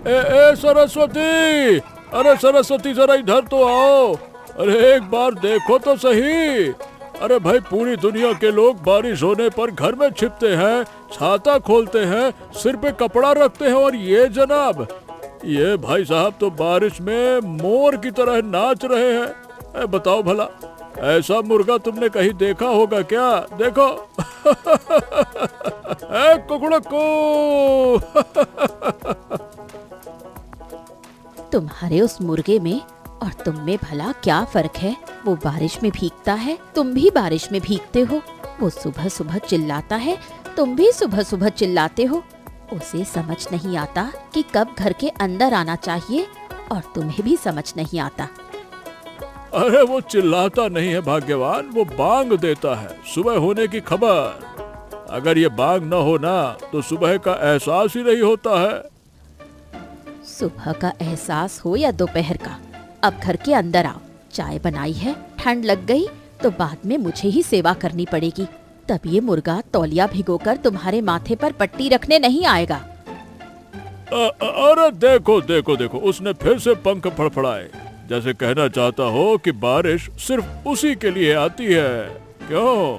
ए सरस्वती, अरे सरस्वती जरा इधर तो आओ। अरे एक बार देखो तो सही। अरे भाई पूरी दुनिया के लोग बारिश होने पर घर में छिपते हैं, छाता खोलते हैं, सिर पे कपड़ा रखते हैं, और ये जनाब, ये भाई साहब तो बारिश में मोर की तरह नाच रहे हैं। बताओ भला, ऐसा मुर्गा तुमने कहीं देखा होगा क्या? देखो कुकड़को। तुम्हारे उस मुर्गे में और तुम में भला क्या फर्क है? वो बारिश में भीगता है, तुम भी बारिश में भीगते हो। वो सुबह सुबह चिल्लाता है, तुम भी सुबह सुबह चिल्लाते हो। उसे समझ नहीं आता कि कब घर के अंदर आना चाहिए, और तुम्हें भी समझ नहीं आता। अरे वो चिल्लाता नहीं है भाग्यवान, वो बांग देता है, सुबह होने की खबर। अगर ये बांग न हो ना तो सुबह का एहसास ही नहीं होता है। सुबह का एहसास हो या दोपहर का, अब घर के अंदर आओ। चाय बनाई है, ठंड लग गई तो बाद में मुझे ही सेवा करनी पड़ेगी। तब ये मुर्गा तौलिया भिगोकर तुम्हारे माथे पर पट्टी रखने नहीं आएगा। अरे देखो देखो देखो, उसने फिर से पंख फड़फड़ाए, जैसे कहना चाहता हो कि बारिश सिर्फ उसी के लिए आती है। क्यों?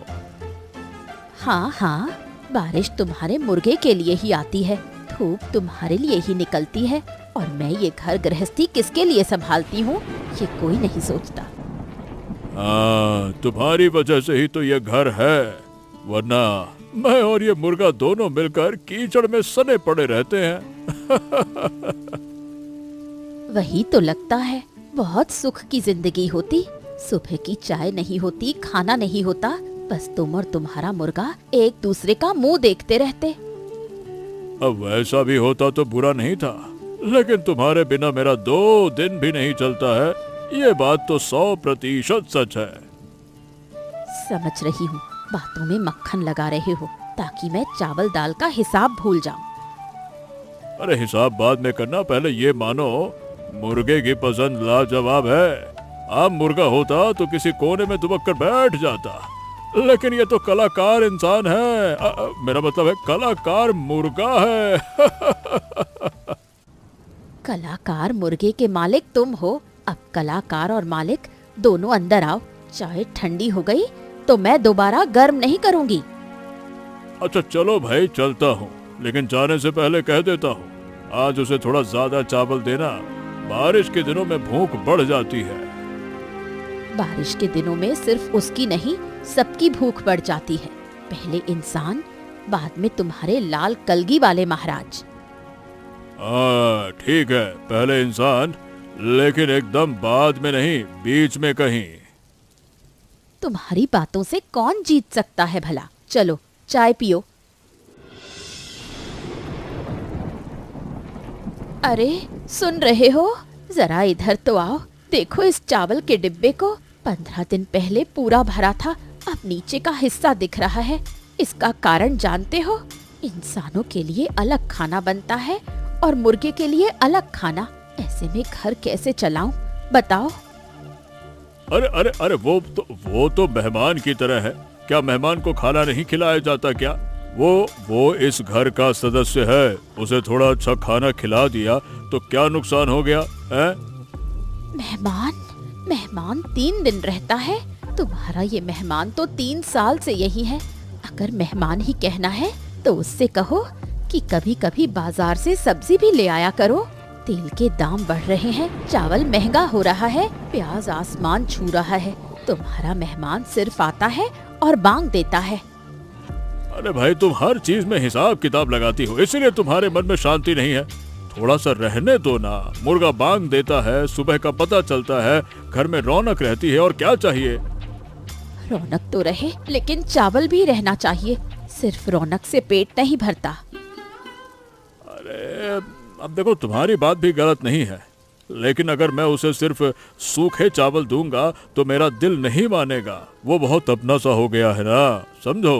हाँ हाँ, बारिश तुम्हारे मुर्गे के लिए ही आती है, धूप तुम्हारे लिए ही निकलती है, और मैं ये घर गृहस्थी किसके लिए संभालती हूँ ये कोई नहीं सोचता। तुम्हारी वजह से ही तो ये घर है, वरना मैं और ये मुर्गा दोनों मिलकर कीचड़ में सने पड़े रहते हैं। वही तो लगता है, बहुत सुख की जिंदगी होती। सुबह की चाय नहीं होती, खाना नहीं होता, बस तुम और तुम्हारा मुर्गा एक दूसरे का मुंह देखते रहते। अब वैसा भी होता तो बुरा नहीं था, लेकिन तुम्हारे बिना मेरा 2 दिन भी नहीं चलता है, ये बात तो 100% सच है। समझ रही हूँ, बातों में मक्खन लगा रहे हो ताकि मैं चावल दाल का हिसाब भूल जाऊं। अरे हिसाब बाद में करना, पहले ये मानो मुर्गे की पसंद लाजवाब है। आम मुर्गा होता तो किसी कोने में दुबक कर बैठ जाता, लेकिन ये तो कलाकार इंसान है। मेरा मतलब है कलाकार मुर्गा है। कलाकार मुर्गे के मालिक तुम हो। अब कलाकार और मालिक दोनों अंदर आओ। चाय ठंडी हो गई तो मैं दोबारा गर्म नहीं करूंगी। अच्छा चलो भाई, चलता हूँ, लेकिन जाने से पहले कह देता हूँ, आज उसे थोड़ा ज्यादा चावल देना। बारिश के दिनों में भूख बढ़ जाती है। बारिश के दिनों में सिर्फ उसकी नहीं, सबकी भूख बढ़ जाती है। पहले इंसान, बाद में तुम्हारे लाल कलगी वाले महाराज। ठीक है, पहले इंसान, लेकिन एकदम बाद में नहीं, बीच में कहीं। तुम्हारी बातों से कौन जीत सकता है भला? चलो चाय पियो। अरे सुन रहे हो, जरा इधर तो आओ। देखो इस चावल के डिब्बे को, 15 दिन पहले पूरा भरा था, अब नीचे का हिस्सा दिख रहा है। इसका कारण जानते हो? इंसानों के लिए अलग खाना बनता है और मुर्गे के लिए अलग खाना। ऐसे में घर कैसे चलाऊं बताओ? अरे अरे अरे, वो तो मेहमान की तरह है। क्या मेहमान को खाना नहीं खिलाया जाता क्या? वो इस घर का सदस्य है, उसे थोड़ा अच्छा खाना खिला दिया तो क्या नुकसान हो गया है? मेहमान 3 दिन रहता है, तुम्हारा ये मेहमान तो 3 साल से यही है। अगर मेहमान ही कहना है तो उससे कहो कि कभी कभी बाजार से सब्जी भी ले आया करो। तेल के दाम बढ़ रहे हैं, चावल महंगा हो रहा है, प्याज आसमान छू रहा है। तुम्हारा मेहमान सिर्फ आता है और बांग देता है। अरे भाई, तुम हर चीज में हिसाब किताब लगाती हो, इसीलिए तुम्हारे मन में शांति नहीं है। थोड़ा सा रहने दो ना। मुर्गा बांग देता है, सुबह का पता चलता है, घर में रौनक रहती है, और क्या चाहिए? रौनक तो रहे, लेकिन चावल भी रहना चाहिए। सिर्फ रौनक से पेट नहीं भरता। अरे अब देखो, तुम्हारी बात भी गलत नहीं है, लेकिन अगर मैं उसे सिर्फ सूखे चावल दूंगा तो मेरा दिल नहीं मानेगा। वो बहुत अपना सा हो गया है ना, समझो।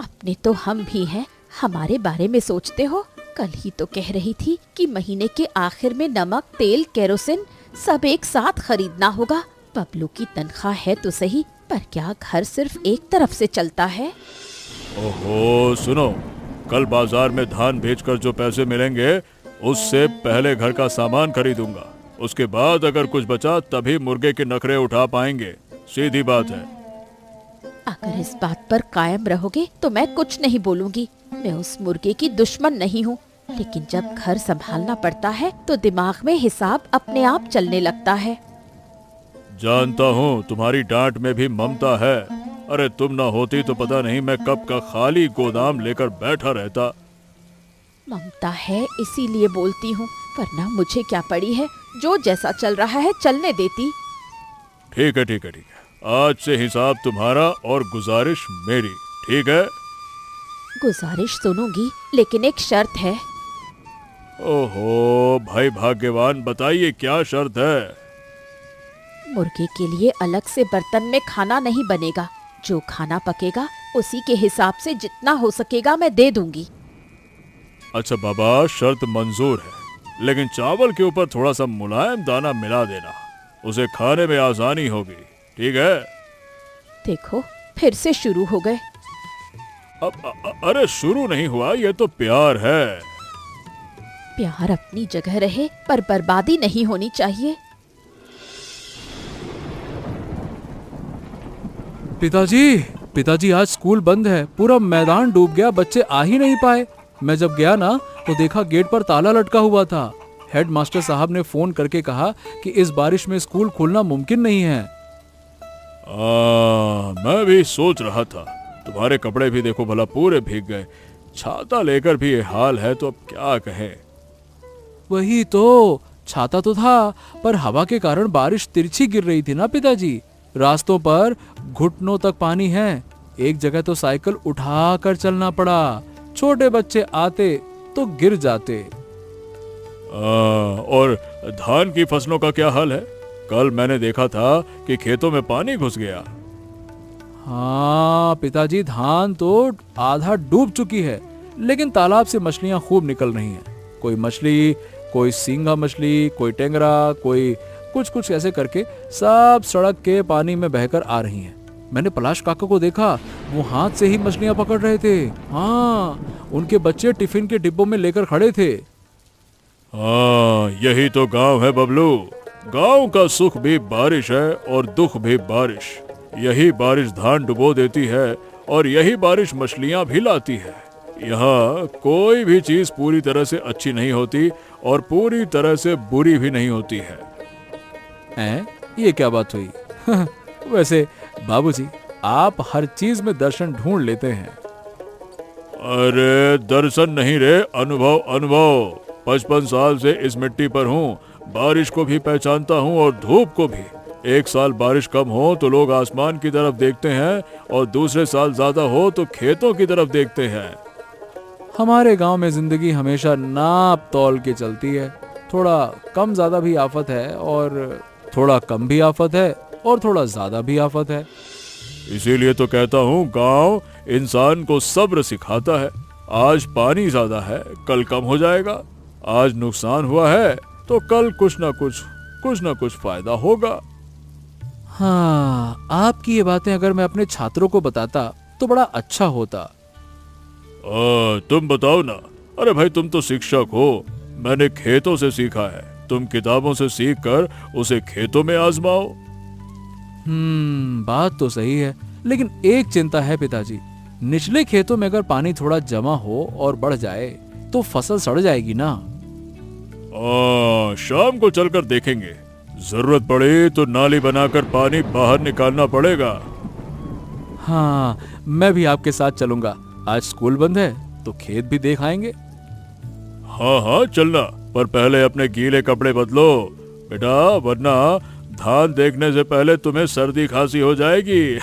अपने तो हम भी हैं, हमारे बारे में सोचते हो? कल ही तो कह रही थी कि महीने के आखिर में नमक, तेल, केरोसिन सब एक साथ खरीदना होगा। बबलू की तनख्वाह है तो सही, पर क्या घर सिर्फ एक तरफ से चलता है? ओहो सुनो, कल बाजार में धान बेचकर जो पैसे मिलेंगे उससे पहले घर का सामान खरीदूंगा, उसके बाद अगर कुछ बचा तभी मुर्गे के नखरे उठा पाएंगे। सीधी बात है। अगर इस बात पर कायम रहोगे तो मैं कुछ नहीं बोलूंगी। मैं उस मुर्गे की दुश्मन नहीं हूँ, लेकिन जब घर संभालना पड़ता है तो दिमाग में हिसाब अपने आप चलने लगता है। जानता हूँ तुम्हारी डांट में भी ममता है। अरे तुम ना होती तो पता नहीं मैं कब का खाली गोदाम लेकर बैठा रहता। ममता है इसीलिए बोलती हूँ, वरना मुझे क्या पड़ी है, जो जैसा चल रहा है चलने देती। ठीक है ठीक है ठीक है, आज से हिसाब तुम्हारा और गुजारिश मेरी, ठीक है? गुजारिश सुनूंगी, लेकिन एक शर्त है। ओहो भाई भाग्यवान, बताइए क्या शर्त है? मुर्गे के लिए अलग से बर्तन में खाना नहीं बनेगा। जो खाना पकेगा उसी के हिसाब से जितना हो सकेगा मैं दे दूंगी। अच्छा बाबा, शर्त मंजूर है, लेकिन चावल के ऊपर थोड़ा सा मुलायम दाना मिला देना, उसे खाने में आसानी होगी, ठीक है? देखो फिर से शुरू हो गए। अरे शुरू नहीं हुआ, ये तो प्यार है। प्यार अपनी जगह रहे, पर बर्बादी नहीं होनी चाहिए। पिताजी आज स्कूल बंद है, पूरा मैदान डूब गया, बच्चे आ ही नहीं पाए। मैं जब गया ना तो देखा गेट पर ताला लटका हुआ था। हेडमास्टर साहब ने फोन करके कहा कि इस बारिश में स्कूल खोलना मुमकिन नहीं है। मैं भी सोच रहा था, तुम्हारे कपड़े भी देखो भला पूरे भीग गए। छाता लेकर भी ये हाल है तो अब क्या कहें। वही तो, छाता तो था पर हवा के कारण बारिश तिरछी गिर रही थी ना पिताजी। रास्तों पर घुटनों तक पानी है। एक जगह तो साइकिल उठा कर चलना पड़ा। छोटे बच्चे आते तो गिर जाते। और धान की फसलों का क्या हाल है? कल मैंने देखा था कि खेतों में पानी घुस गया। हाँ पिताजी, धान तो आधा डूब चुकी है, लेकिन तालाब से मछलियां खूब निकल रही हैं। कोई मछली, कोई सींगा मछली, कोई टेंगरा, कोई कुछ ऐसे करके सब सड़क के पानी में बहकर आ रही हैं। मैंने पलाश काका को देखा, वो हाथ से ही मछलियां पकड़ रहे थे। हाँ, उनके बच्चे टिफिन के डिब्बों में लेकर खड़े थे। हाँ, यही तो गांव है बबलू। गांव का सुख भी बारिश है और दुख भी बारिश। यही बारिश धान डुबो देती है और यही बारिश मछलियां भी लाती है। यहाँ कोई भी चीज पूरी तरह से अच्छी नहीं होती और पूरी तरह से बुरी भी नहीं होती है। ये क्या बात हुई? वैसे बाबूजी, आप हर चीज में दर्शन ढूंढ लेते हैं। अरे दर्शन नहीं रे, अनुभव अनुभव। 55 साल से इस मिट्टी पर हूँ, बारिश को भी पहचानता हूँ और धूप को भी। एक साल बारिश कम हो तो लोग आसमान की तरफ देखते हैं और दूसरे साल ज्यादा हो तो खेतों की तरफ देखते हैं। हमारे गांव में जिंदगी हमेशा नाप तौल के चलती है। थोड़ा कम ज्यादा भी आफत है और थोड़ा कम भी आफत है और थोड़ा ज्यादा भी आफत है। इसीलिए तो कहता हूँ गांव इंसान को सब्र सिखाता है। आज पानी ज्यादा है, कल कम हो जाएगा। आज नुकसान हुआ है तो कल कुछ ना कुछ फायदा होगा। हाँ, आपकी ये बातें अगर मैं अपने छात्रों को बताता तो बड़ा अच्छा होता। तुम बताओ ना। अरे भाई, तुम तो शिक्षक हो, मैंने खेतों से सीखा है। तुम किताबों से सीख कर उसे खेतों में आजमाओ। बात तो सही है, लेकिन एक चिंता है पिताजी। निचले खेतों में अगर पानी थोड़ा जमा हो और बढ़ जाए तो फसल सड़ जाएगी ना। शाम को चलकर देखेंगे। जरूरत पड़े तो नाली बनाकर पानी बाहर निकालना पड़ेगा। हाँ, मैं भी आपके साथ चलूंगा। आज स्कूल बंद है तो खेत भी देख आएंगे। हाँ चलना, पर पहले अपने गीले कपड़े बदलो बेटा, वरना धान देखने से पहले तुम्हें सर्दी खांसी हो जाएगी।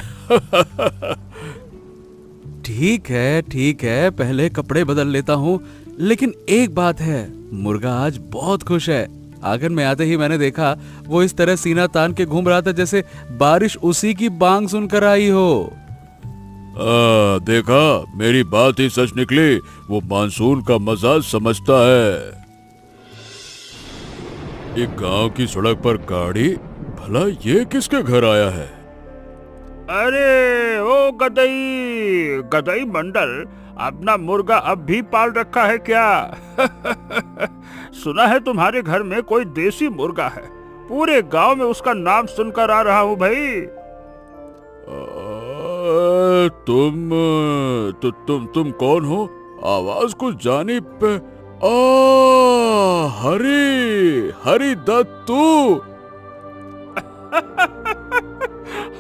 ठीक है, पहले कपड़े बदल लेता हूँ। लेकिन एक बात है, मुर्गा आज बहुत खुश है। आंगन में आते ही मैंने देखा वो इस तरह सीना तान के घूम रहा था जैसे बारिश उसी की बांग सुनकर आई हो। देखा, मेरी बात ही सच निकली। वो मानसून का मजा समझता है। एक गांव की सड़क पर गाड़ी, भला ये किसके घर आया है? अरे ओ गदई गदई मंडल, अपना मुर्गा अब भी पाल रखा है क्या? सुना है तुम्हारे घर में कोई देसी मुर्गा है, पूरे गांव में उसका नाम सुनकर आ रहा हूँ भाई। तुम कौन हो? आवाज कुछ जानी पे। हरी हरी दत्त तू?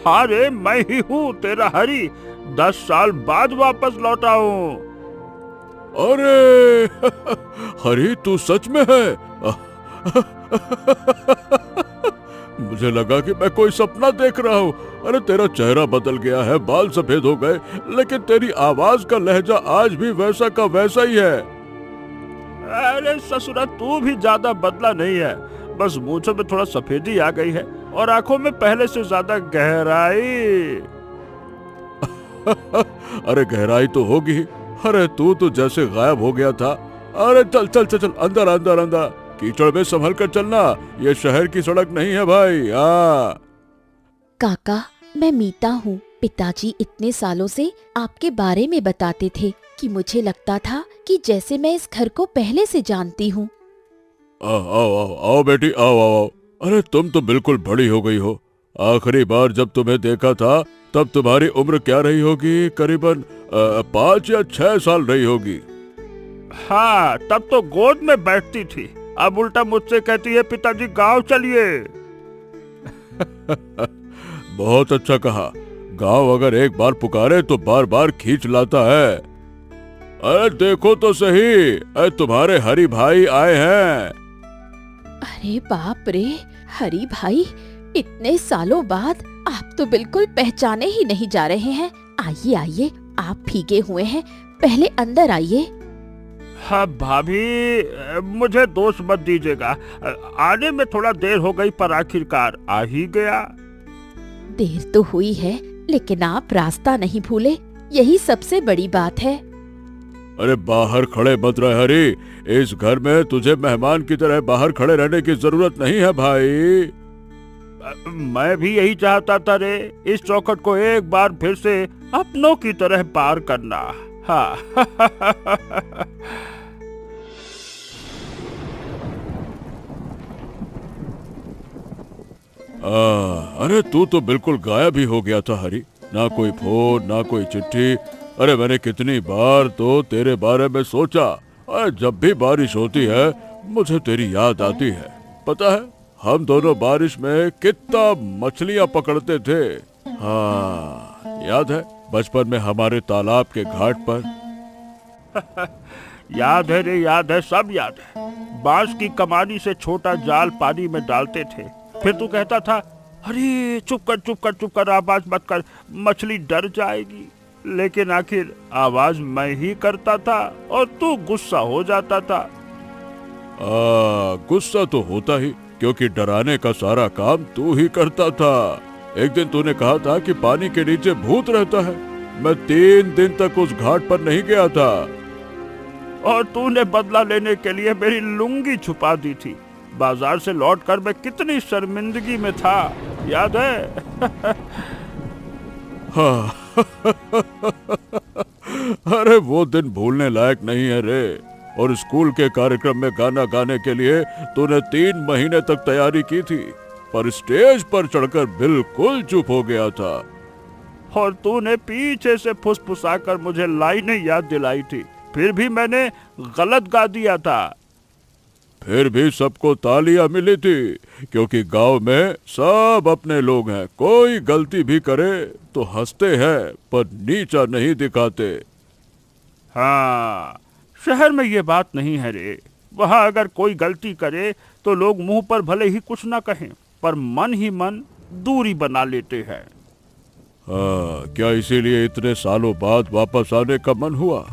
हाँ रे, मैं ही हूँ तेरा हरी, 10 साल बाद वापस लौटा हूँ। अरे हरी, तू सच में है? मुझे लगा कि मैं कोई सपना देख रहा हूँ। अरे तेरा चेहरा बदल गया है, बाल सफेद हो गए, लेकिन तेरी आवाज का लहजा आज भी वैसा का वैसा ही है। अरे ससुरा, तू भी ज्यादा बदला नहीं है, बस मूंछों में थोड़ा सफेदी आ गई है और आंखों में पहले से ज्यादा गहराई। अरे गहराई तो होगी। अरे तू तो जैसे गायब हो गया था। अरे चल चल चल चल, अंदर अंदर अंदर, कीचड़ में संभल कर चलना, ये शहर की सड़क नहीं है भाई। काका, मैं मीता हूँ। पिताजी इतने सालों से आपके बारे में बताते थे कि मुझे लगता था कि जैसे मैं इस घर को पहले से जानती हूँ। आओ आओ आओ आओ बेटी, आओ आओ आओ। अरे तुम तो बिल्कुल बड़ी हो गई हो। आखिरी बार जब तुम्हें देखा था तब तुम्हारी उम्र क्या रही होगी? करीबन 5 या 6 साल रही होगी। हाँ, तब तो गोद में बैठती थी, अब उल्टा मुझसे कहती है पिताजी गांव चलिए। बहुत अच्छा कहा। गांव अगर एक बार पुकारे तो बार बार खींच लाता है। अरे देखो तो सही, अरे तुम्हारे हरी भाई आए हैं। अरे बाप रे, हरी भाई, इतने सालों बाद आप तो बिल्कुल पहचाने ही नहीं जा रहे हैं। आइए आइए, आप भीगे हुए हैं, पहले अंदर आइए। हाँ भाभी, मुझे दोष मत दीजिएगा, आने में थोड़ा देर हो गई, पर आखिरकार आ ही गया। देर तो हुई है, लेकिन आप रास्ता नहीं भूले, यही सबसे बड़ी बात है। अरे बाहर खड़े मत रहे हरी, इस घर में तुझे मेहमान की तरह बाहर खड़े रहने की जरूरत नहीं है भाई। मैं भी यही चाहता था रे, इस चौखट को एक बार फिर से अपनों की तरह पार करना। हाँ। अरे तू तो बिल्कुल गायब ही हो गया था हरी, ना कोई फोन ना कोई चिट्ठी। अरे मैंने कितनी बार तो तेरे बारे में सोचा। अरे जब भी बारिश होती है मुझे तेरी याद आती है। पता है हम दोनों बारिश में कितना मछलियां पकड़ते थे। हाँ याद है बचपन में हमारे तालाब के घाट पर। याद है रे, याद है, सब याद है। बांस की कमानी से छोटा जाल पानी में डालते थे, फिर तू कहता था अरे चुप कर चुप कर चुप कर, आवाज मत कर, मछली डर जाएगी। लेकिन आखिर आवाज मैं ही करता था और तू गुस्सा हो जाता था। गुस्सा तो होता ही, क्योंकि डराने का सारा काम तू ही करता था। एक दिन तूने कहा था कि पानी के नीचे भूत रहता है। मैं 3 दिन तक उस घाट पर नहीं गया था और तूने बदला लेने के लिए मेरी लुंगी छुपा दी थी। बाजार से लौटकर मैं कितनी शर्मिंदगी में था, याद है? हाँ। अरे वो दिन भूलने लायक नहीं है रे। और स्कूल के कार्यक्रम में गाना गाने के लिए तूने 3 महीने तक तैयारी की थी, पर स्टेज पर चढ़कर बिल्कुल चुप हो गया था। और तूने पीछे से फुसफुसाकर मुझे लाइनें याद दिलाई थी, फिर भी मैंने गलत गा दिया था। फिर भी सबको तालियां मिली थी, क्योंकि गांव में सब अपने लोग हैं। कोई गलती भी करे तो हंसते हैं, पर नीचा नहीं दिखाते। हाँ, शहर में ये बात नहीं है रे। वहाँ अगर कोई गलती करे तो लोग मुंह पर भले ही कुछ ना कहें, पर मन ही मन दूरी बना लेते हैं। हाँ, क्या इसीलिए इतने सालों बाद वापस आने का मन हुआ?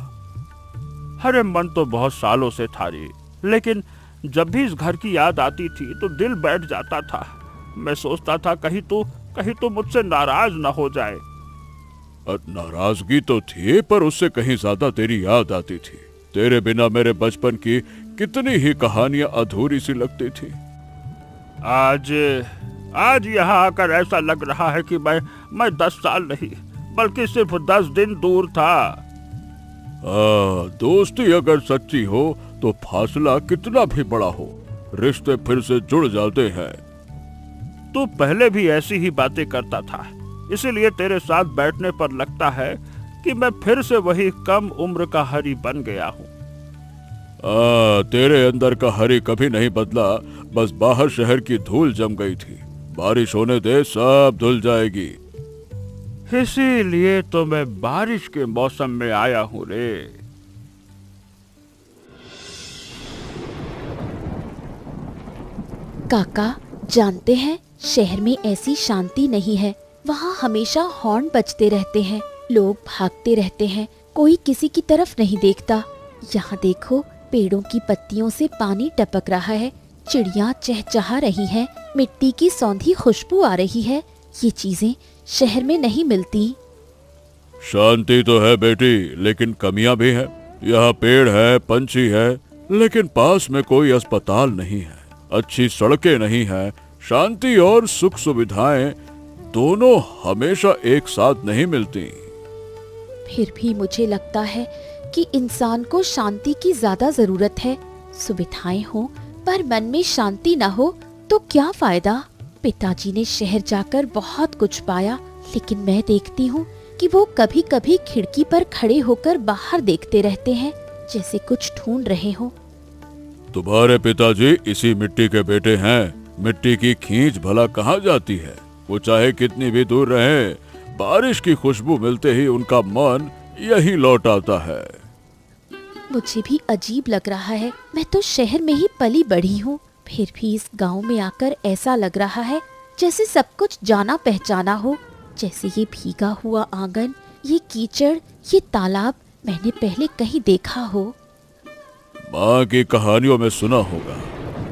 अरे मन तो बहुत सालों से था रे, लेकिन जब भी इस घर की याद आती थी तो दिल बैठ जाता था। मैं सोचता था कहीं तो मुझसे नाराज ना हो जाए। नाराजगी तो थी, पर उससे कहीं ज्यादा तेरी याद आती थी। तेरे बिना मेरे बचपन की कितनी ही कहानियां अधूरी सी लगती थी। आज यहाँ आकर ऐसा लग रहा है कि मैं 10 साल नहीं बल्कि सिर्फ 10 दिन दूर था। दोस्ती अगर सच्ची हो तो फासला कितना भी बड़ा हो, रिश्ते फिर से जुड़ जाते हैं। तू पहले भी ऐसी ही बातें करता था, इसीलिए तेरे साथ बैठने पर लगता है कि मैं फिर से वही कम उम्र का हरी बन गया हूँ। तेरे अंदर का हरी कभी नहीं बदला, बस बाहर शहर की धूल जम गई थी। बारिश होने दे, सब धुल जाएगी। इसीलिए तो मैं बारिश के मौसम में आया हूँ रे। काका, जानते हैं शहर में ऐसी शांति नहीं है। वहाँ हमेशा हॉर्न बजते रहते हैं, लोग भागते रहते हैं, कोई किसी की तरफ नहीं देखता। यहाँ देखो, पेड़ों की पत्तियों से पानी टपक रहा है, चिड़िया चहचहा रही हैं, मिट्टी की सौंधी खुशबू आ रही है। ये चीजें शहर में नहीं मिलती। शांति तो है बेटी, लेकिन कमियां भी हैं। यहाँ पेड़ है, पंछी है, लेकिन पास में कोई अस्पताल नहीं है, अच्छी सड़कें नहीं है। शांति और सुख सुविधाएं दोनों हमेशा एक साथ नहीं मिलती। फिर भी मुझे लगता है कि इंसान को शांति की ज्यादा जरूरत है। सुविधाएं हो पर मन में शांति ना हो तो क्या फायदा। पिताजी ने शहर जाकर बहुत कुछ पाया, लेकिन मैं देखती हूँ कि वो कभी कभी खिड़की पर खड़े होकर बाहर देखते रहते हैं, जैसे कुछ ढूंढ रहे हो। तुम्हारे पिताजी इसी मिट्टी के बेटे हैं। मिट्टी की खींच भला कहाँ जाती है, वो चाहे कितनी भी दूर रहे, बारिश की खुशबू मिलते ही उनका मन यही लौट आता है। मुझे भी अजीब लग रहा है, मैं तो शहर में ही पली बढ़ी हूँ, फिर भी इस गांव में आकर ऐसा लग रहा है जैसे सब कुछ जाना पहचाना हो। जैसे ये भीगा हुआ आंगन, ये कीचड़, ये तालाब मैंने पहले कहीं देखा हो। माँ की कहानियों में सुना होगा,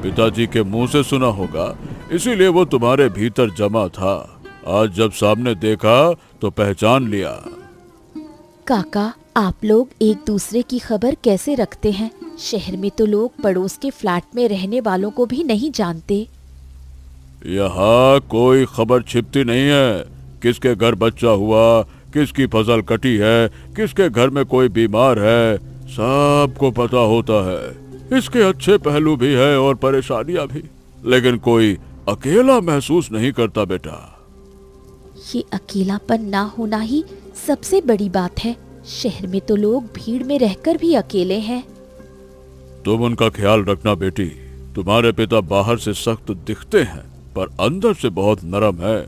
पिताजी के मुंह से सुना होगा, इसीलिए वो तुम्हारे भीतर जमा था। आज जब सामने देखा तो पहचान लिया। काका, आप लोग एक दूसरे की खबर कैसे रखते हैं? शहर में तो लोग पड़ोस के फ्लैट में रहने वालों को भी नहीं जानते। यहाँ कोई खबर छिपती नहीं है। किसके घर बच्चा हुआ, किसकी फसल कटी है, किसके घर में कोई बीमार है, सबको पता होता है। इसके अच्छे पहलू भी है और परेशानियां भी, लेकिन कोई अकेला महसूस नहीं करता बेटा। ये अकेलापन ना होना ही सबसे बड़ी बात है। शहर में तो लोग भीड़ में रहकर भी अकेले हैं। तुम उनका ख्याल रखना बेटी। तुम्हारे पिता बाहर से सख्त दिखते हैं पर अंदर से बहुत नरम है।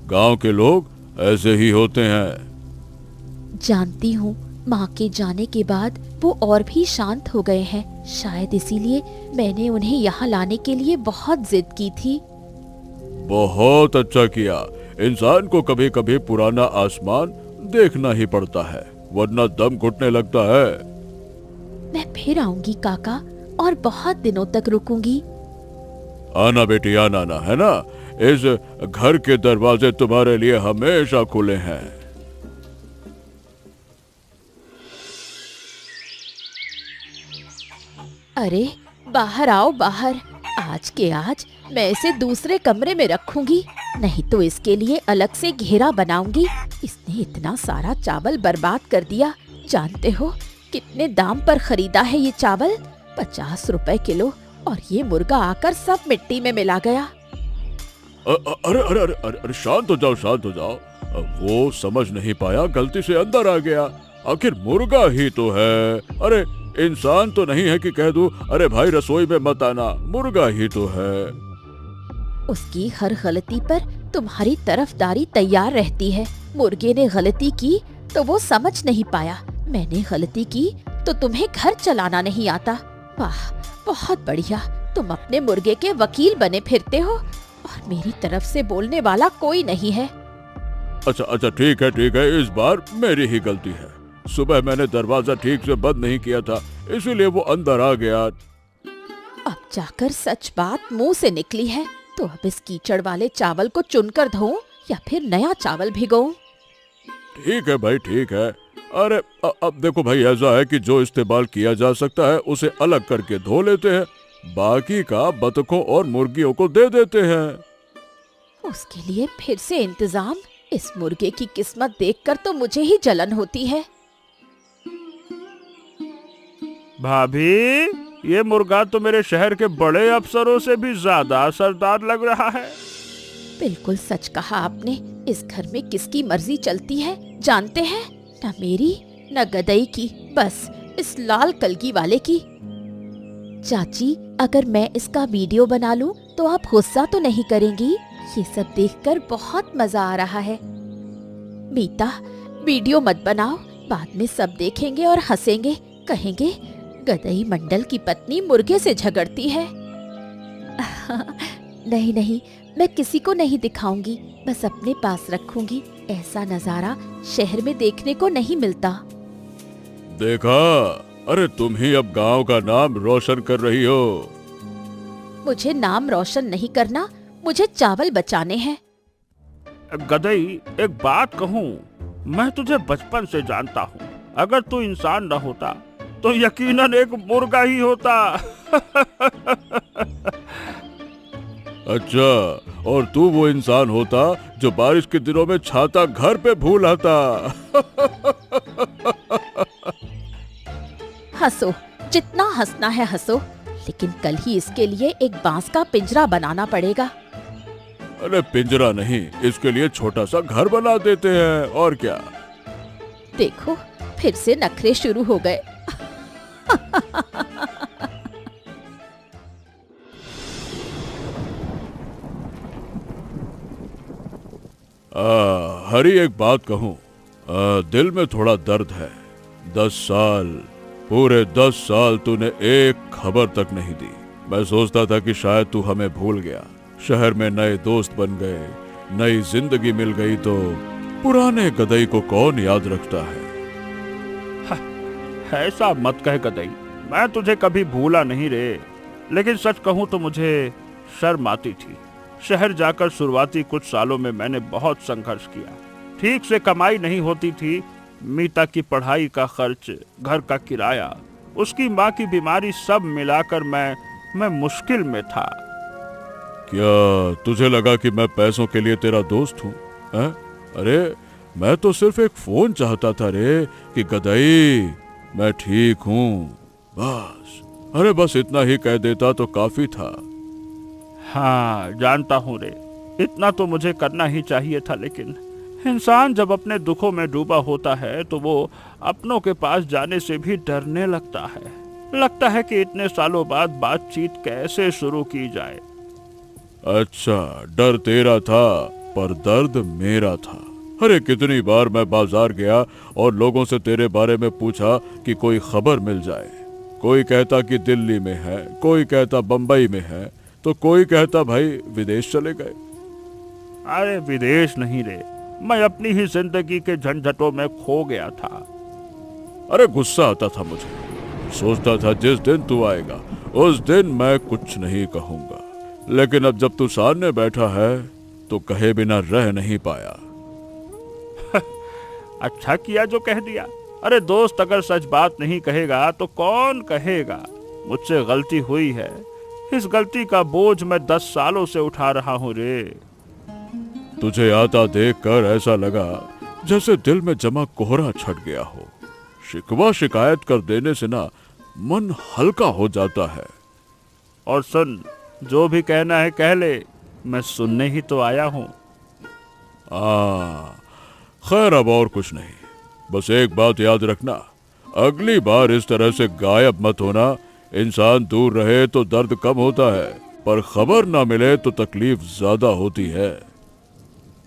गांव के लोग ऐसे ही होते हैं। जानती हूँ, माँ के जाने के बाद वो और भी शांत हो गए हैं। शायद इसीलिए मैंने उन्हें यहाँ लाने के लिए बहुत जिद की थी। बहुत अच्छा किया। इंसान को कभी कभी पुराना आसमान देखना ही पड़ता है, वरना दम घुटने लगता है। मैं फिर आऊंगी काका, और बहुत दिनों तक रुकूंगी। आना बेटी, आना ना, है ना। इस घर के दरवाजे तुम्हारे लिए हमेशा खुले हैं। अरे बाहर आओ, बाहर। आज के आज मैं इसे दूसरे कमरे में रखूंगी, नहीं तो इसके लिए अलग से घेरा बनाऊंगी। इसने इतना सारा चावल बर्बाद कर दिया। जानते हो कितने दाम पर खरीदा है ये चावल? 50 रुपए किलो। और ये मुर्गा आकर सब मिट्टी में मिला गया। अरे अरे अरे अरे, शांत हो जाओ, शांत हो जाओ। वो समझ नहीं पाया, गलती से अंदर आ गया। आखिर मुर्गा ही तो है। अरे इंसान तो नहीं है कि कह दूं अरे भाई रसोई में मत आना, मुर्गा ही तो है। उसकी हर गलती पर तुम्हारी तरफदारी तैयार रहती है। मुर्गे ने गलती की तो वो समझ नहीं पाया, मैंने गलती की तो तुम्हें घर चलाना नहीं आता। वाह, बहुत बढ़िया, तुम अपने मुर्गे के वकील बने फिरते हो और मेरी तरफ से बोलने वाला कोई नहीं है। अच्छा अच्छा, ठीक है ठीक है, इस बार मेरी ही गलती है। सुबह मैंने दरवाजा ठीक से बंद नहीं किया था, इसीलिए वो अंदर आ गया। अब जाकर सच बात मुंह से निकली है, तो अब इस कीचड़ वाले चावल को चुनकर धोऊं या फिर नया चावल भिगोऊं? ठीक है भाई, ठीक है। अरे अब देखो भाई, ऐसा है कि जो इस्तेमाल किया जा सकता है उसे अलग करके धो लेते हैं, बाकी का बतखों और मुर्गियों को दे देते हैं। उसके लिए फिर से इंतजाम? इस मुर्गे की किस्मत देखकर तो मुझे ही जलन होती है। भाभी, ये मुर्गा तो मेरे शहर के बड़े अफसरों से भी ज्यादा असरदार लग रहा है। बिल्कुल सच कहा आपने। इस घर में किसकी मर्जी चलती है जानते हैं? न मेरी न गदई की, बस इस लाल कलगी वाले की। चाची, अगर मैं इसका वीडियो बना लूं तो आप गुस्सा तो नहीं करेंगी? ये सब देखकर बहुत मजा आ रहा है। मीता, वीडियो मत बनाओ, बाद में सब देखेंगे और हंसेंगे, कहेंगे गदई मंडल की पत्नी मुर्गे से झगड़ती है। नहीं नहीं, मैं किसी को नहीं दिखाऊंगी, बस अपने पास रखूंगी। ऐसा नजारा शहर में देखने को नहीं मिलता। देखा, अरे तुम ही अब गांव का नाम रोशन कर रही हो। मुझे नाम रोशन नहीं करना, मुझे चावल बचाने हैं। गदई, एक बात कहूँ, मैं तुझे बचपन से जानता हूँ। अगर तू इंसान न होता तो यकीनन एक मुर्गा ही होता। अच्छा, और तू वो इंसान होता जो बारिश के दिनों में छाता घर पे भूल आता। हंसो, जितना हंसना है हंसो, लेकिन कल ही इसके लिए एक बांस का पिंजरा बनाना पड़ेगा। अरे पिंजरा नहीं, इसके लिए छोटा सा घर बना देते हैं, और क्या। देखो, फिर से नखरे शुरू हो गए। हरी, एक बात कहूँ, दिल में थोड़ा दर्द है। 10 साल, पूरे 10 साल तूने एक खबर तक नहीं दी। मैं सोचता था कि शायद तू हमें भूल गया। शहर में नए दोस्त बन गए, नई जिंदगी मिल गई, तो पुराने गदई को कौन याद रखता है। ऐसा मत कह गदई, मैं तुझे कभी भूला नहीं रे। लेकिन सच कहूँ तो मुझे शर्म आती थी। शहर जाकर शुरुआती कुछ सालों में मैंने बहुत संघर्ष किया। ठीक से कमाई नहीं होती थी। मीता की पढ़ाई का खर्च, घर का किराया, उसकी माँ की बीमारी, सब मिलाकर मैं मुश्किल में था। क्या तुझे लगा कि मैं पैसों के लिए तेरा दोस्त हूँ? अरे मैं तो सिर्फ एक फोन चाहता था रे कि गदई मैं ठीक हूँ, बस। अरे बस इतना ही कह देता तो काफी था। हाँ, जानता हूँ रे, इतना तो मुझे करना ही चाहिए था। लेकिन इंसान जब अपने दुखों में डूबा होता है तो वो अपनों के पास जाने से भी डरने लगता है। लगता है कि इतने सालों बाद बातचीत कैसे शुरू की जाए। अच्छा, डर तेरा था पर दर्द मेरा था। अरे कितनी बार मैं बाजार गया और लोगों से तेरे बारे में पूछा कि कोई खबर मिल जाए। कोई कहता कि दिल्ली में है, कोई कहता बंबई में है, तो कोई कहता भाई विदेश चले गए। अरे विदेश नहीं रे, मैं अपनी ही जिंदगी के झंझटों में खो गया था। अरे गुस्सा आता था मुझे। सोचता था जिस दिन तू आएगा उस दिन मैं कुछ नहीं कहूंगा। लेकिन अब जब तू सामने बैठा है तो कहे बिना रह नहीं पाया। अच्छा किया जो कह दिया। अरे दोस्त अगर सच बात नहीं कहेगा तो कौन कहेगा। मुझसे गलती हुई है, इस गलती का बोझ मैं 10 सालों से उठा रहा हूँ रे। तुझे आता देखकर ऐसा लगा जैसे दिल में जमा कोहरा छट गया हो। शिकवा शिकायत कर देने से ना मन हल्का हो जाता है। और सुन, जो भी कहना है कह ले, मैं सुनने ही तो आया हूँ। खैर अब और कुछ नहीं, बस एक बात याद रखना, अगली बार इस तरह से गायब मत होना। इंसान दूर रहे तो दर्द कम होता है, पर खबर ना मिले तो तकलीफ ज्यादा होती है।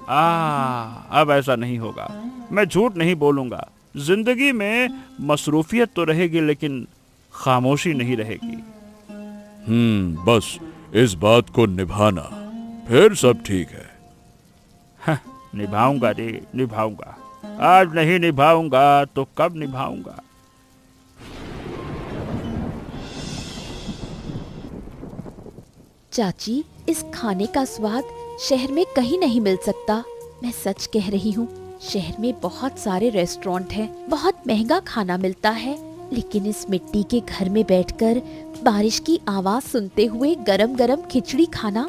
अब ऐसा नहीं होगा। मैं झूठ नहीं बोलूंगा। जिंदगी में मसरूफियत तो रहेगी लेकिन खामोशी नहीं रहेगी। बस इस बात को निभाना, फिर सब ठीक है। निभाऊंगा रे, निभाऊंगा। आज नहीं निभाऊंगा तो कब निभाऊंगा। चाची, इस खाने का स्वाद शहर में कहीं नहीं मिल सकता। मैं सच कह रही हूँ। शहर में बहुत सारे रेस्टोरेंट हैं, बहुत महंगा खाना मिलता है, लेकिन इस मिट्टी के घर में बैठकर बारिश की आवाज सुनते हुए गरम गरम खिचड़ी खाना,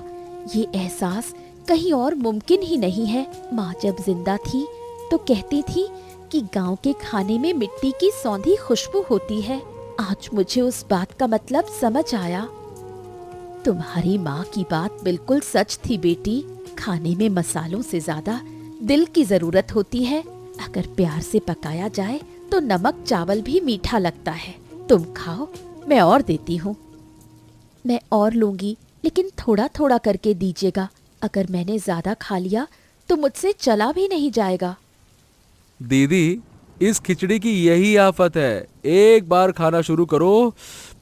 ये एहसास कहीं और मुमकिन ही नहीं है। माँ जब जिंदा थी तो कहती थी कि गांव के खाने में मिट्टी की सौंधी खुशबू होती है। आज मुझे उस बात का मतलब समझ आया। तुम्हारी माँ की बात बिल्कुल सच थी बेटी। खाने में मसालों से ज्यादा दिल की जरूरत होती है। अगर प्यार से पकाया जाए तो नमक चावल भी मीठा लगता है। तुम खाओ, मैं और देती हूँ। मैं और लूंगी, लेकिन थोड़ा थोड़ा करके दीजिएगा। अगर मैंने ज्यादा खा लिया तो मुझसे चला भी नहीं जाएगा। दीदी, इस खिचड़ी की यही आफत है। एक बार खाना शुरू करो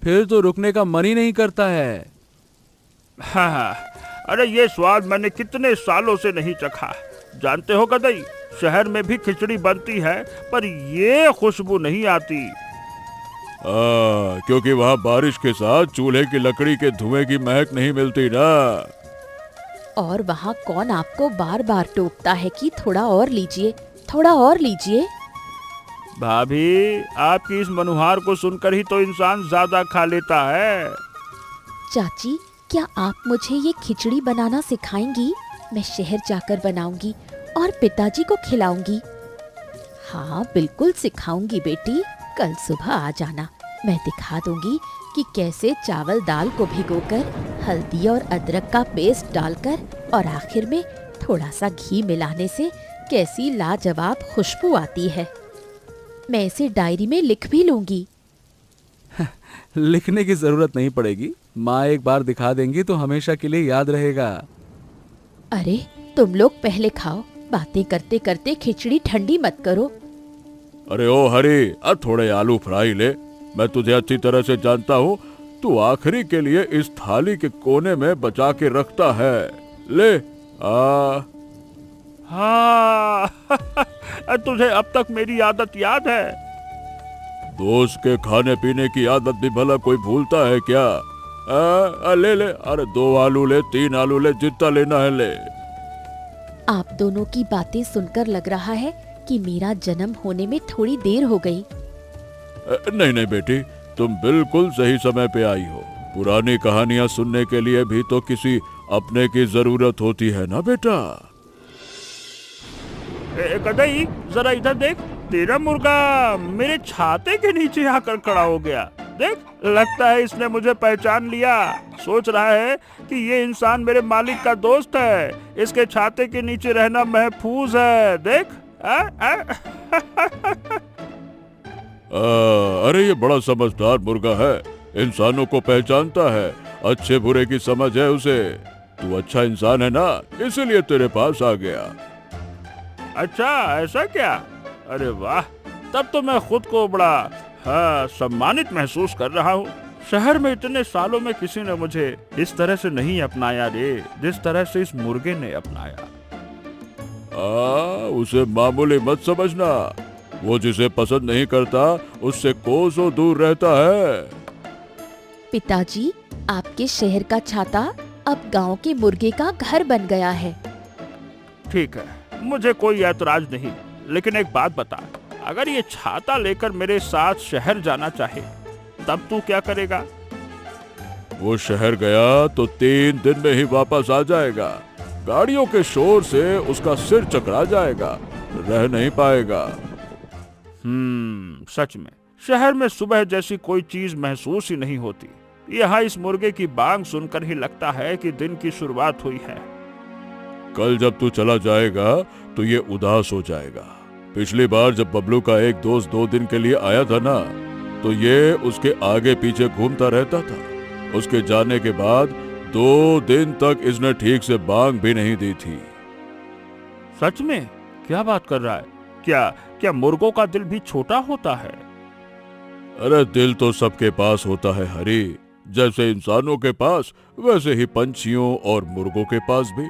फिर तो रुकने का मन ही नहीं करता है। हाँ, अरे ये स्वाद मैंने कितने सालों से नहीं चखा। जानते हो गदई, शहर में भी खिचड़ी बनती है पर ये खुशबू नहीं आती। क्योंकि वहाँ बारिश के साथ चूल्हे की लकड़ी के धुएं की महक नहीं मिलती ना। और वहाँ कौन आपको बार बार टोकता है कि थोड़ा और लीजिए, थोड़ा और लीजिए। भाभी, आपकी इस मनुहार को सुनकर ही तो इंसान ज्यादा खा लेता है। चाची, क्या आप मुझे ये खिचड़ी बनाना सिखाएंगी? मैं शहर जाकर बनाऊंगी और पिताजी को खिलाऊंगी। हाँ, बिल्कुल सिखाऊंगी बेटी। कल सुबह आ जाना। मैं दिखा दूंगी कि कैसे चावल दाल को भिगोकर हल्दी और अदरक का पेस्ट डालकर और आखिर में थोड़ा सा घी मिलाने से कैसी लाजवाब खुशबू आती है। मैं इसे डायरी में लिख भी लूंगी। लिखने की जरूरत नहीं पड़ेगी। माँ एक बार दिखा देंगी तो हमेशा के लिए याद रहेगा। अरे, तुम लोग पहले खाओ। बातें करते करते खिचड़ी ठंडी मत करो। अरे ओ हरी, अब थोड़े आलू फ्राई ले। मैं तुझे अच्छी तरह से जानता हूँ। तू आखिरी के लिए इस थाली के कोने में बचा के रखता है। ले हाँ तुझे अब तक मेरी आदत याद है? दोस्त के खाने पीने की आदत भी भला कोई भूलता है क्या? ले ले, अरे 2 आलू ले, 3 आलू ले, जितना लेना है ले। आप दोनों की बातें सुनकर लग रहा है कि मेरा जन्म होने में थोड़ी देर हो गई। नहीं नहीं बेटी, तुम बिल्कुल सही समय पे आई हो। पुरानी कहानियाँ सुनने के लिए भी तो किसी अपने की जरूरत होती है ना बेटा। गदई, जरा इधर देख। तेरा मुर्गा मेरे छाते के नीचे आकर खड़ा हो गया। देख, लगता है इसने मुझे पहचान लिया। सोच रहा है कि ये इंसान मेरे मालिक का दोस्त है। इसके छाते के नीचे रहना महफूज है। देख अरे ये बड़ा समझदार मुर्गा है। इंसानों को पहचानता है, अच्छे बुरे की समझ है उसे। तू अच्छा इंसान है ना, इसीलिए तेरे पास आ गया। अच्छा, ऐसा क्या? अरे वाह, तब तो मैं खुद को बड़ा सम्मानित महसूस कर रहा हूँ। शहर में इतने सालों में किसी ने मुझे इस तरह से नहीं अपनाया रे, जिस तरह से इस मुर्गे ने अपनाया। उसे मामूली मत समझना। वो जिसे पसंद नहीं करता उससे कोसों दूर रहता है। पिताजी, आपके शहर का छाता अब गांव के मुर्गे का घर बन गया है। ठीक है, मुझे कोई ऐतराज नहीं, लेकिन एक बात बता, अगर ये छाता लेकर मेरे साथ शहर जाना चाहे तब तू क्या करेगा? वो शहर गया तो 3 दिन में ही वापस आ जाएगा। गाड़ियों के शोर से उसका सिर चकरा जाएगा, रह नहीं पाएगा। सच में शहर में सुबह जैसी कोई चीज महसूस ही नहीं होती। यहाँ इस मुर्गे की बांग सुनकर ही लगता है कि दिन की शुरुआत हुई है। कल जब तू चला जाएगा तो ये उदास हो जाएगा। पिछली बार जब बबलू का एक दोस्त 2 दिन के लिए आया था ना, तो ये उसके आगे पीछे घूमता रहता था। उसके जाने के बाद 2 दिन तक इसने ठीक से बांग भी नहीं दी थी। सच में? क्या बात कर रहा है? क्या मुर्गों का दिल भी छोटा होता है? अरे दिल तो सबके पास होता है हरी। जैसे इंसानों के पास, वैसे ही पंछियों और मुर्गों के पास भी।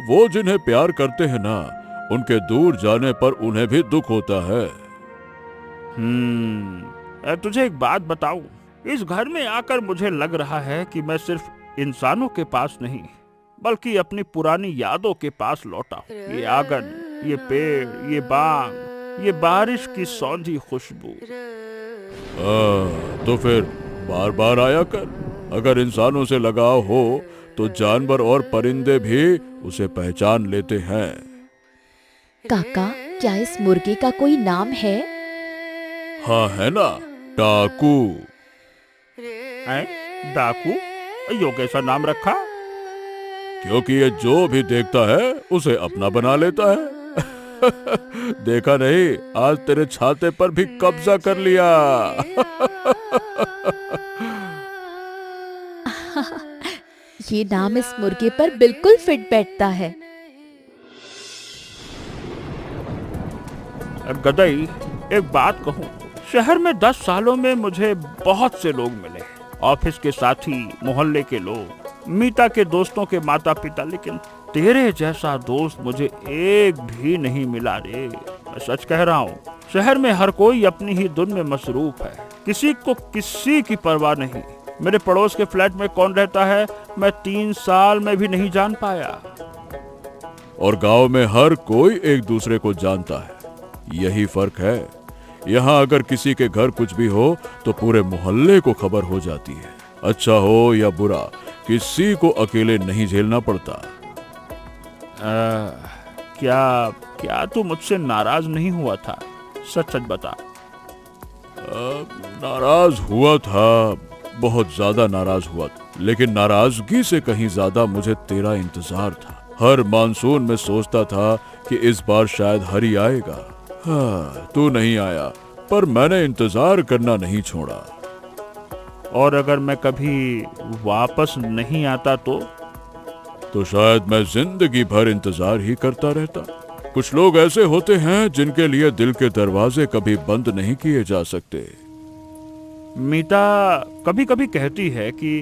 वो जिन्हें प्यार करते हैं ना, उनके दूर जाने पर उन्हें भी दुख होता है। तुझे एक बात बताऊं, इस घर में आकर मुझे लग रहा है कि मैं सिर्फ इंसानों के पास नहीं, बल्कि अपनी पुरानी यादों के पास लौटा हूं। ये आंगन, ये पेड़, ये बाग, ये बारिश की सौंधी खुशबू। तो फिर बार बार आया कर। अगर इंसानों से लगाव हो तो जानवर और परिंदे भी उसे पहचान लेते हैं। काका, क्या इस मुर्गे का कोई नाम है? हाँ है ना, डाकू। डाकू? यो कैसा नाम रखा? क्योंकि ये जो भी देखता है उसे अपना बना लेता है। देखा नहीं, आज तेरे छाते पर भी कब्जा कर लिया। ये नाम इस मुर्गे पर बिल्कुल फिट बैठता है। गदई, एक बात कहूँ, शहर में 10 सालों में मुझे बहुत से लोग मिले, ऑफिस के साथी, मोहल्ले के लोग, मीता के दोस्तों के माता पिता, लेकिन तेरे जैसा दोस्त मुझे एक भी नहीं मिला रे। मैं सच कह रहा हूँ, शहर में हर कोई अपनी ही धुन में मसरूफ है, किसी को किसी की परवाह नहीं। मेरे पड़ोस के फ्लैट में कौन रहता है मैं 3 साल में भी नहीं जान पाया। और गांव में हर कोई एक दूसरे को जानता है, यही फर्क है। यहाँ अगर किसी के घर कुछ भी हो तो पूरे मोहल्ले को खबर हो जाती है। अच्छा हो या बुरा, किसी को अकेले नहीं झेलना पड़ता। क्या तू मुझसे नाराज नहीं हुआ था? सच सच बता। नाराज हुआ था, बहुत ज्यादा नाराज हुआ था, लेकिन नाराजगी से कहीं ज्यादा मुझे तेरा इंतजार था। हर मानसून में सोचता था कि इस बार शायद हरी आएगा। हाँ, तू नहीं आया, पर मैंने इंतजार करना नहीं छोड़ा। और अगर मैं कभी वापस नहीं आता तो शायद मैं जिंदगी भर इंतजार ही करता रहता। कुछ लोग ऐसे होते हैं जिनके लिए दिल के दरवाजे कभी बंद नहीं किए जा सकते। मीता कभी कभी कहती है कि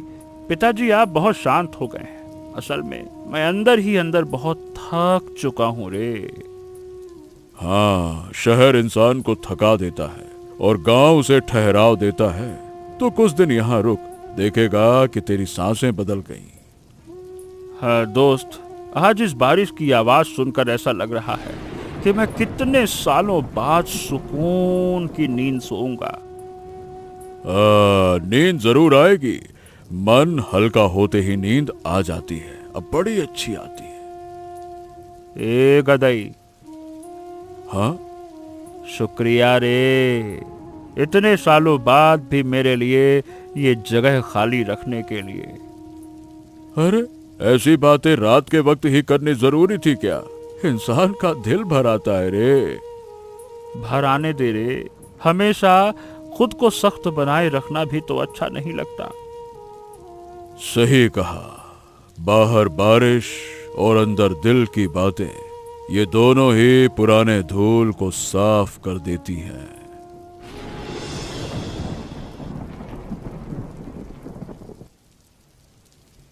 पिताजी आप बहुत शांत हो गए हैं। असल में मैं अंदर ही अंदर बहुत थक चुका हूँ रे। हाँ, शहर इंसान को थका देता है और गांव उसे ठहराव देता है। तो कुछ दिन यहाँ रुक, देखेगा कि तेरी सांसें बदल गईं। हाँ दोस्त, आज इस बारिश की आवाज सुनकर ऐसा लग रहा है कि मैं कितने सालों बाद सुकून की नींद सोऊंगा। नींद जरूर आएगी। मन हल्का होते ही नींद आ जाती है, अब बड़ी अच्छी आती है। ए गदई। हाँ? शुक्रिया रे, इतने सालों बाद भी मेरे लिए ये जगह खाली रखने के लिए। अरे, ऐसी बातें रात के वक्त ही करनी जरूरी थी क्या? इंसान का दिल भर आता है रे। भर आने दे रे, हमेशा खुद को सख्त बनाए रखना भी तो अच्छा नहीं लगता। सही कहा। बाहर बारिश और अंदर दिल की बातें, ये दोनों ही पुराने धूल को साफ कर देती हैं।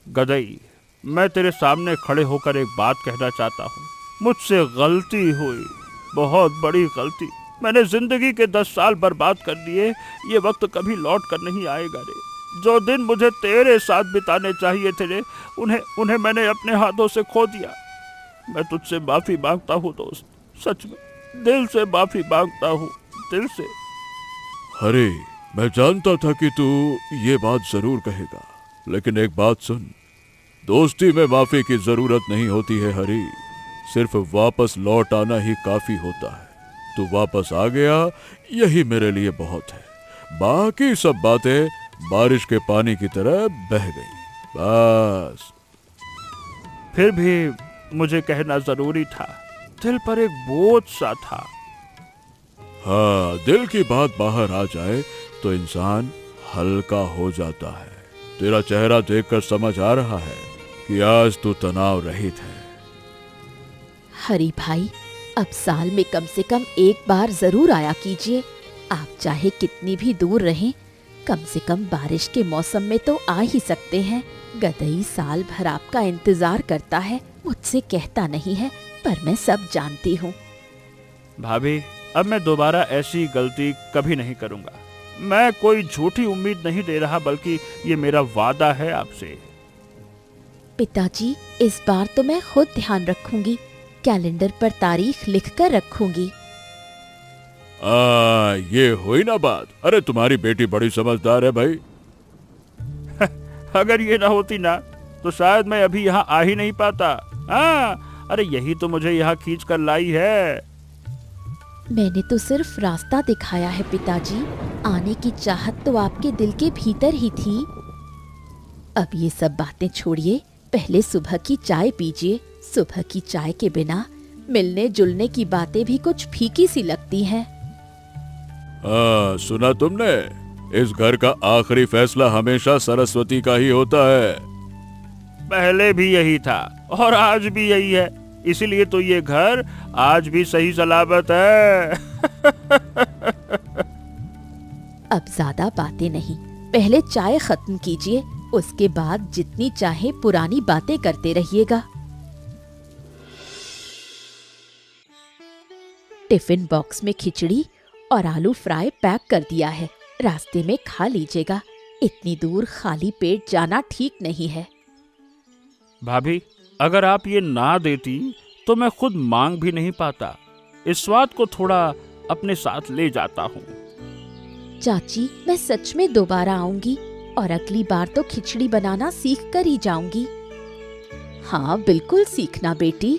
गदई, मैं तेरे सामने खड़े होकर एक बात कहना चाहता हूँ। मुझसे गलती हुई, बहुत बड़ी गलती। मैंने जिंदगी के 10 साल बर्बाद कर दिए। ये वक्त कभी लौट कर नहीं आएगा रे। जो दिन मुझे तेरे साथ बिताने चाहिए थे रे, उन्हें मैंने अपने हाथों से खो दिया। मैं तुझसे माफी मांगता हूँ दोस्त, सच में दिल से माफी मांगता हूँ, दिल से। अरे, मैं जानता था कि तू ये बात जरूर कहेगा, लेकिन एक बात सुन, दोस्ती में माफी की जरूरत नहीं होती है हरी, सिर्फ वापस लौट आना ही काफी होता है। तू वापस आ गया, यही मेरे लिए बहुत है। बाकी सब बातें बारिश के पानी की तरह बह गई, बस। फिर भी मुझे कहना जरूरी था, दिल पर एक बोझ सा था। हाँ, दिल की बात बाहर आ जाए तो इंसान हल्का हो जाता है। तेरा चेहरा देखकर समझ आ रहा है कि आज तू तनाव रहित है। हरी भाई, अब साल में कम से कम एक बार जरूर आया कीजिए। आप चाहे कितनी भी दूर रहें, कम से कम बारिश के मौसम में तो आ ही सकते हैं। गदई साल भर आपका इंतजार करता है, मुझसे कहता नहीं है, पर मैं सब जानती हूँ। भाभी, अब मैं दोबारा ऐसी गलती कभी नहीं करूँगा। मैं कोई झूठी उम्मीद नहीं दे रहा, बल्कि ये मेरा वादा है आपसे। पिताजी, इस बार तो मैं खुद ध्यान रखूंगी, कैलेंडर पर तारीख लिखकर रखूंगी। ये हुई ना बात। अरे, तुम्हारी बेटी बड़ी समझदार है भाई। अगर ये ना होती ना, तो शायद मैं अभी यहाँ आ ही नहीं पाता। हाँ, अरे यही तो मुझे यहाँ खींच कर लाई है। मैंने तो सिर्फ रास्ता दिखाया है पिताजी, आने की चाहत तो आपके दिल के भीतर ही थी। अब ये सब बातें छोड़िए, पहले सुबह की चाय पीजिए। सुबह की चाय के बिना मिलने जुलने की बातें भी कुछ फीकी सी लगती हैं। हाँ, सुना तुमने? इस घर का आखिरी फैसला हमेशा सरस्वती का ही होता है। पहले भी यही था और आज भी यही है, इसीलिए तो ये घर आज भी सही सलामत है। अब ज्यादा बातें नहीं, पहले चाय खत्म कीजिए, उसके बाद जितनी चाहे पुरानी बातें करते रहिएगा। टिफिन बॉक्स में खिचड़ी और आलू फ्राई पैक कर दिया है, रास्ते में खा लीजिएगा। इतनी दूर खाली पेट जाना ठीक नहीं है। भाभी, अगर आप ये ना देती तो मैं खुद मांग भी नहीं पाता। इस स्वाद को थोड़ा अपने साथ ले जाता हूँ। चाची, मैं सच में दोबारा आऊंगी और अगली बार तो खिचड़ी बनाना सीख कर ही जाऊंगी। हाँ, बिल्कुल सीखना बेटी।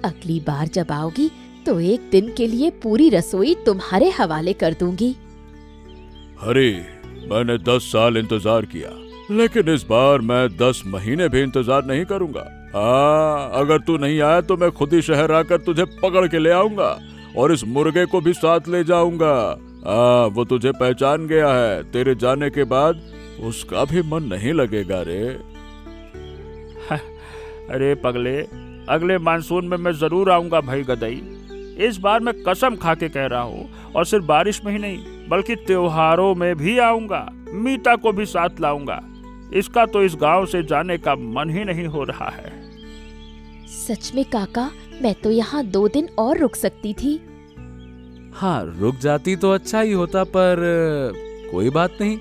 अगली बार जब आओगी तो एक दिन के लिए पूरी रसोई तुम्हारे हवाले कर दूंगी। हरी, मैंने 10 साल इंतजार किया, लेकिन इस बार मैं 10 महीने भी इंतजार नहीं करूंगा। हाँ, अगर तू नहीं आया तो मैं खुद ही शहर आकर तुझे पकड़ के ले आऊंगा और इस मुर्गे को भी साथ ले जाऊंगा। हाँ, वो तुझे पहचान गया है। तेरे जाने के बाद उसका भी मन नहीं लगेगा रे। अरे पगले, अगले मानसून में मैं जरूर आऊंगा भाई गदई। इस बार मैं कसम खा के कह रहा हूँ, और सिर्फ बारिश में ही नहीं बल्कि त्योहारों में भी आऊंगा। मीता को भी साथ लाऊंगा। इसका तो इस गांव से जाने का मन ही नहीं हो रहा है। सच में काका, मैं तो यहाँ 2 दिन और रुक सकती थी। हाँ, रुक जाती तो अच्छा ही होता, पर कोई बात नहीं,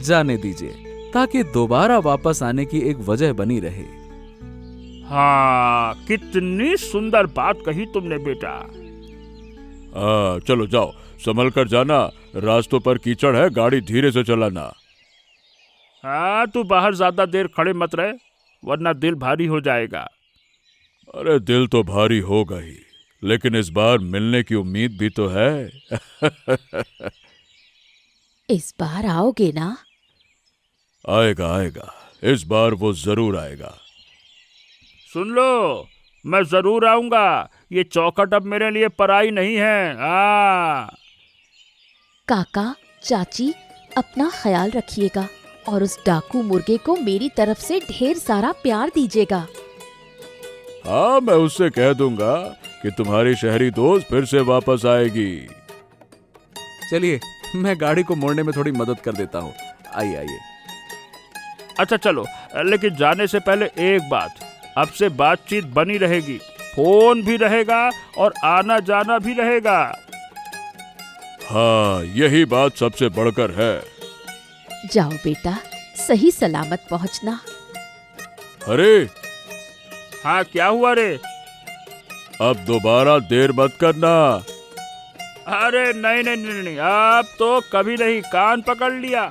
जाने दीजिए ताकि दोबारा वापस आने की एक वजह बनी रहे। हाँ, कितनी सुंदर बात कही तुमने बेटा। हाँ, चलो जाओ, संभल कर जाना। रास्तों पर कीचड़ है, गाड़ी धीरे से चलाना। हाँ, तू बाहर ज्यादा देर खड़े मत रहे, वरना दिल भारी हो जाएगा। अरे दिल तो भारी होगा ही, लेकिन इस बार मिलने की उम्मीद भी तो है। इस बार आओगे ना? आएगा आएगा, इस बार वो जरूर आएगा। सुन लो, मैं जरूर आऊंगा। ये चौखट अब मेरे लिए पराई नहीं है। काका, चाची, अपना ख्याल रखिएगा और उस डाकू मुर्गे को मेरी तरफ से ढेर सारा प्यार दीजिएगा। हाँ, मैं उससे कह दूंगा कि तुम्हारी शहरी दोस्त फिर से वापस आएगी। चलिए, मैं गाड़ी को मोड़ने में थोड़ी मदद कर देता हूँ। आइए आइए। अच्छा चलो, लेकिन जाने से पहले एक बात, अब से बातचीत बनी रहेगी, फोन भी रहेगा और आना जाना भी रहेगा। हाँ, यही बात सबसे बढ़कर है। जाओ बेटा, सही सलामत पहुंचना। अरे, हाँ, क्या हुआ रे? अब दोबारा देर मत करना। अरे नहीं नहीं नहीं नहीं, अब तो कभी नहीं, कान पकड़ लिया।